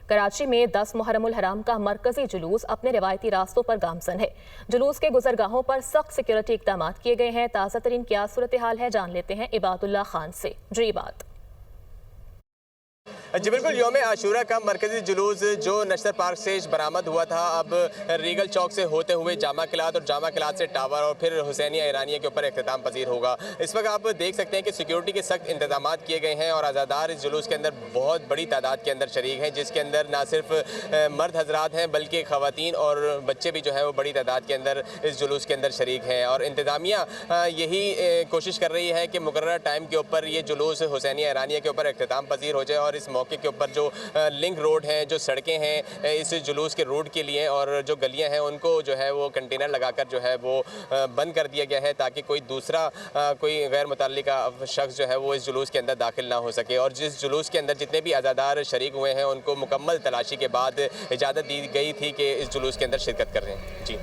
कराची में 10 मुहर्रमुल हराम का मरकजी जुलूस अपने रिवायती रास्तों पर गामजन है। जुलूस के गुजरगाहों पर सख्त सिक्योरिटी इकदाम किए गए हैं। ताज़ा तरीन क्या सूरत हाल है, जान लेते हैं इबादुल्लाह खान से। जी बात जी बिल्कुल, यौम आशूरा का मरकजी जुलूस जो नशर पार्क से बरामद हुआ था, अब रीगल चौक से होते हुए जामा किलात और जामा किलात से टावर और फिर हुसैनिया ईरानिया के ऊपर इख्तिताम पजीर होगा। इस वक्त आप देख सकते हैं कि सिक्योरिटी के सख्त इंतजाम किए गए हैं और आज़ादार इस जुलूस के अंदर बहुत बड़ी तादाद के अंदर शरीक हैं, जिसके अंदर ना सिर्फ मर्द हजरात हैं बल्कि ख़वातीन और बच्चे भी जो है वो बड़ी तादाद के अंदर इस जुलूस के अंदर शरीक हैं। और इंतजामिया यही कोशिश कर रही है कि मुकर्रर टाइम के ऊपर ये जुलूस हुसैनिया ईरानिया के ऊपर इख्तिताम पजीर हो जाए और इस मौके के ऊपर जो लिंक रोड हैं, जो सड़कें हैं इस जुलूस के रोड के लिए और जो गलियां हैं उनको जो है वो कंटेनर लगाकर जो है वो बंद कर दिया गया है, ताकि कोई दूसरा कोई गैर मुतल्लिका शख्स जो है वो इस जुलूस के अंदर दाखिल ना हो सके। और जिस जुलूस के अंदर जितने भी आज़ादार शरीक हुए हैं उनको मुकम्मल तलाशी के बाद इजाज़त दी गई थी कि इस जुलूस के अंदर शिरकत कर रहे हैं। जी।